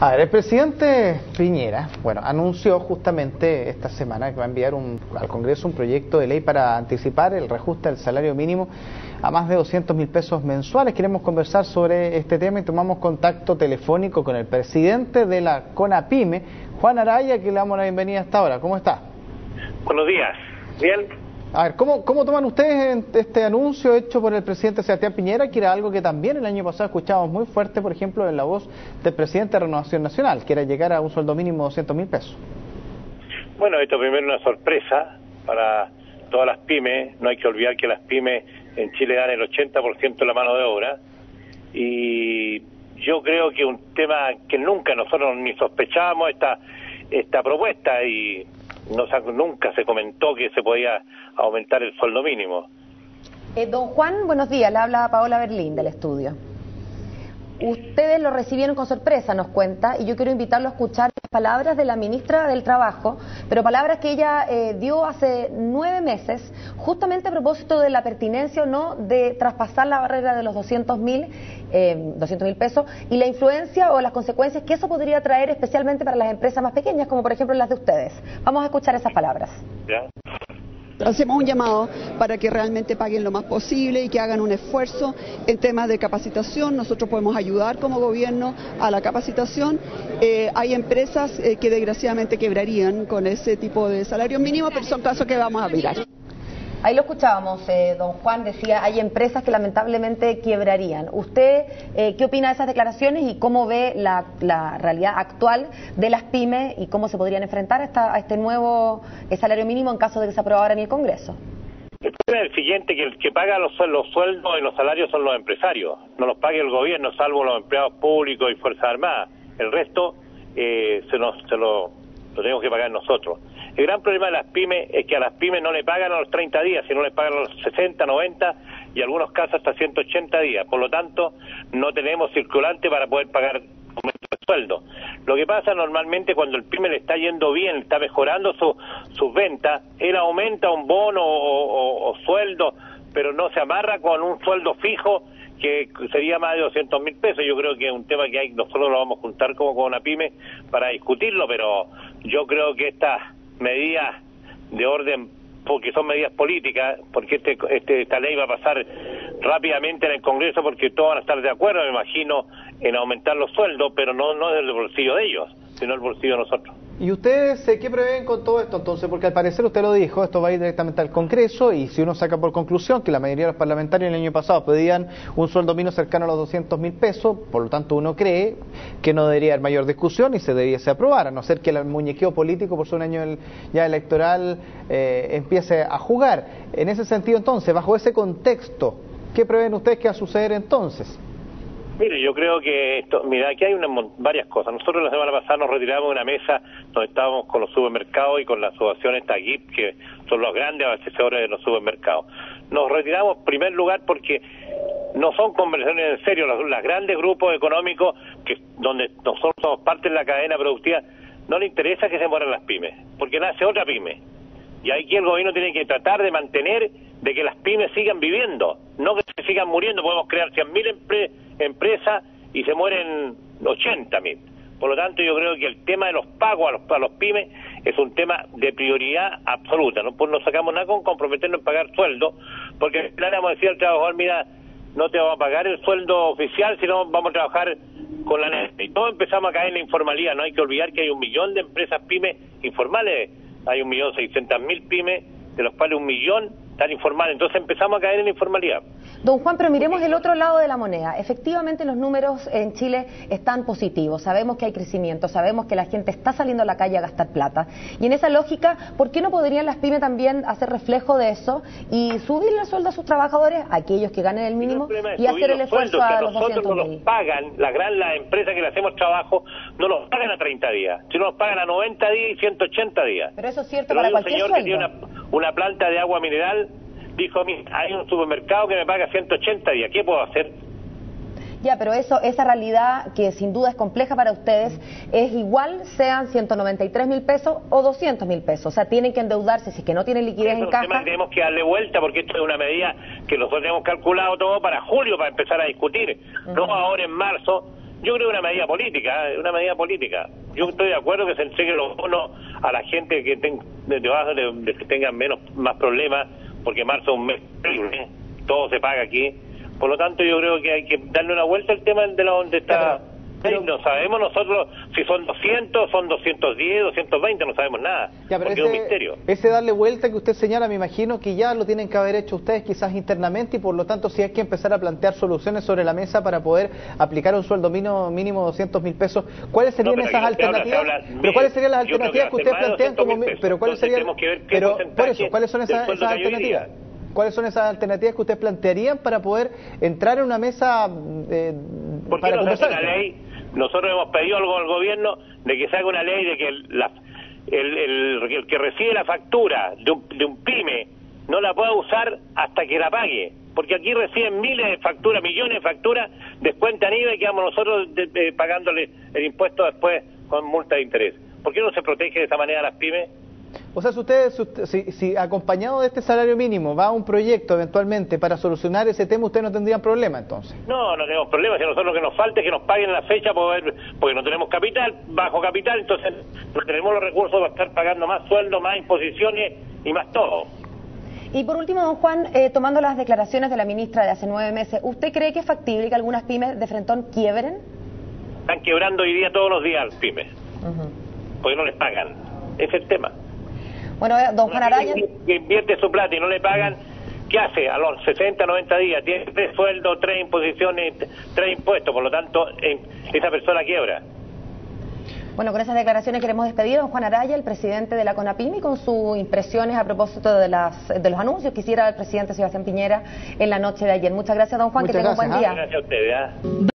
A ver, el presidente Piñera, anunció justamente esta semana que va a enviar al Congreso un proyecto de ley para anticipar el reajuste del salario mínimo a más de 200.000 pesos mensuales. Queremos conversar sobre este tema y tomamos contacto telefónico con el presidente de la CONAPYME, Juan Araya, que le damos la bienvenida hasta ahora. ¿Cómo está? Buenos días. ¿Bien? A ver, ¿cómo toman ustedes este anuncio hecho por el presidente Sebastián Piñera, que era algo que también el año pasado escuchábamos muy fuerte, por ejemplo, en la voz del presidente de Renovación Nacional, que era llegar a un sueldo mínimo de 200.000 pesos? Bueno, esto primero es una sorpresa para todas las pymes. No hay que olvidar que las pymes en Chile dan el 80% de la mano de obra. Y yo creo que un tema que nunca nosotros ni sospechábamos esta propuesta, y nunca se comentó que se podía aumentar el sueldo mínimo. Don Juan, buenos días, le habla Paola Berlín del estudio. Ustedes lo recibieron con sorpresa, nos cuenta, y yo quiero invitarlo a escuchar las palabras de la ministra del Trabajo, pero palabras que ella dio hace 9 meses, justamente a propósito de la pertinencia o no de traspasar la barrera de los 200.000 pesos y la influencia o las consecuencias que eso podría traer especialmente para las empresas más pequeñas, como por ejemplo las de ustedes. Vamos a escuchar esas palabras. ¿Ya? Hacemos un llamado para que realmente paguen lo más posible y que hagan un esfuerzo en temas de capacitación. Nosotros podemos ayudar como gobierno a la capacitación. Hay empresas que desgraciadamente quebrarían con ese tipo de salario mínimo, pero son casos que vamos a mirar. Ahí lo escuchábamos, don Juan decía, hay empresas que lamentablemente quebrarían. ¿Usted qué opina de esas declaraciones y cómo ve la realidad actual de las pymes y cómo se podrían enfrentar a este nuevo salario mínimo en caso de que se aprobara en el Congreso? El problema es el siguiente, que el que paga los sueldos y los salarios son los empresarios. No los paga el gobierno, salvo los empleados públicos y Fuerzas Armadas. El resto lo tenemos que pagar nosotros. El gran problema de las pymes es que a las pymes no le pagan a los 30 días, sino le pagan a los 60, 90 y en algunos casos hasta 180 días. Por lo tanto, no tenemos circulante para poder pagar aumento de sueldo. Lo que pasa normalmente cuando el pyme le está yendo bien, está mejorando sus ventas, él aumenta un bono o sueldo, pero no se amarra con un sueldo fijo que sería más de 200.000 pesos. Yo creo que es un tema que nosotros lo vamos a juntar como con una pyme para discutirlo, pero yo creo que estas medidas de orden, porque son medidas políticas, porque esta ley va a pasar rápidamente en el Congreso porque todos van a estar de acuerdo, me imagino, en aumentar los sueldos, pero no del bolsillo de ellos, sino el bolsillo de nosotros. ¿Y ustedes qué prevén con todo esto entonces? Porque al parecer usted lo dijo, esto va a ir directamente al Congreso y si uno saca por conclusión que la mayoría de los parlamentarios el año pasado pedían un sueldo mínimo cercano a los 200.000 pesos, por lo tanto uno cree que no debería haber mayor discusión y se debiese aprobar, a no ser que el muñequeo político por ser un año ya electoral empiece a jugar. En ese sentido entonces, bajo ese contexto, ¿qué prevén ustedes que va a suceder entonces? Mire, yo creo que aquí hay varias cosas. Nosotros la semana pasada nos retiramos de una mesa donde estábamos con los supermercados y con la asociación GIP, que son los grandes abastecedores de los supermercados. Nos retiramos en primer lugar porque no son conversaciones en serio. Los grandes grupos económicos, donde nosotros somos parte de la cadena productiva, no les interesa que se mueran las pymes, porque nace otra pyme. Y aquí el gobierno tiene que tratar de mantener de que las pymes sigan viviendo, no que se sigan muriendo. Podemos crear 100.000 empresas y se mueren 80.000. Por lo tanto, yo creo que el tema de los pagos a los pymes es un tema de prioridad absoluta. No sacamos nada con comprometernos en pagar sueldo, porque al final vamos a decir al trabajador, mira, no te vamos a pagar el sueldo oficial, sino vamos a trabajar con la NET. Y todos empezamos a caer en la informalidad. No hay que olvidar que hay 1 millón de empresas pymes informales. Hay 1.600.000 pymes, de los cuales 1 millón están informales. Entonces empezamos a caer en la informalidad. Don Juan, pero miremos el otro lado de la moneda. Efectivamente los números en Chile están positivos. Sabemos que hay crecimiento, sabemos que la gente está saliendo a la calle a gastar plata. Y en esa lógica, ¿por qué no podrían las pymes también hacer reflejo de eso y subirle el sueldo a sus trabajadores, a aquellos que ganen el mínimo, y hacer el esfuerzo a los 200.000? Nosotros no los pagan, las empresas que le hacemos trabajo, no los pagan a 30 días, sino los pagan a 90 días y 180 días. Pero eso es cierto para cualquier sueldo. Un señor que tiene una planta de agua mineral dijo, hay un supermercado que me paga 180 días, ¿qué puedo hacer? Ya, pero esa realidad que sin duda es compleja para ustedes, es igual sean 193.000 pesos o 200.000 pesos. O sea, tienen que endeudarse si es que no tienen liquidez en caja. Tenemos que darle vuelta porque esto es una medida que nosotros hemos calculado todo para julio para empezar a discutir, no ahora en marzo, Yo creo que una medida política, una medida política. Yo estoy de acuerdo que se entreguen los bonos a la gente que que tengan más problemas, porque marzo es un mes terrible, todo se paga aquí. Por lo tanto, yo creo que hay que darle una vuelta al tema de donde está. Pero no sabemos nosotros si son 200, son 210, 220, no sabemos nada, porque es un misterio. Ese darle vuelta que usted señala, me imagino que ya lo tienen que haber hecho ustedes quizás internamente, y por lo tanto si hay que empezar a plantear soluciones sobre la mesa para poder aplicar un sueldo mínimo de 200.000 pesos. ¿Cuáles serían esas alternativas? Pero ¿cuáles serían las alternativas que ustedes plantean como? Pero ¿cuáles serían? Pero por eso, ¿cuáles son esas alternativas? ¿Cuáles son esas alternativas que ustedes plantearían para poder entrar en una mesa para conversar? Una ley. Nosotros hemos pedido algo al gobierno de que se haga una ley de que el que recibe la factura de un pyme no la pueda usar hasta que la pague, porque aquí reciben miles de facturas, millones de facturas, descuentan IVA y quedamos nosotros pagándole el impuesto después con multa de interés. ¿Por qué no se protege de esa manera a las pymes? O sea, si acompañado de este salario mínimo va un proyecto eventualmente para solucionar ese tema, ¿ustedes no tendrían problema entonces? No tenemos problema. Si a nosotros lo que nos falta es que nos paguen la fecha, porque no tenemos capital, bajo capital, entonces no tenemos los recursos para estar pagando más sueldos, más imposiciones y más todo. Y por último, don Juan, tomando las declaraciones de la ministra de hace 9 meses, ¿usted cree que es factible que algunas pymes de Frentón quiebren? Están quebrando hoy día todos los días las pymes, porque no les pagan. Ese es el tema. Bueno, don Juan Araya, que invierte su plata y no le pagan, ¿qué hace? A los 60, 90 días tiene 3 sueldos, 3 imposiciones, 3 impuestos, por lo tanto, esa persona quiebra. Bueno, con esas declaraciones queremos despedir a don Juan Araya, el presidente de la CONAPYME, con sus impresiones a propósito de los anuncios que hiciera el presidente Sebastián Piñera en la noche de ayer. Muchas gracias, don Juan, que tenga un buen día. Gracias a ustedes.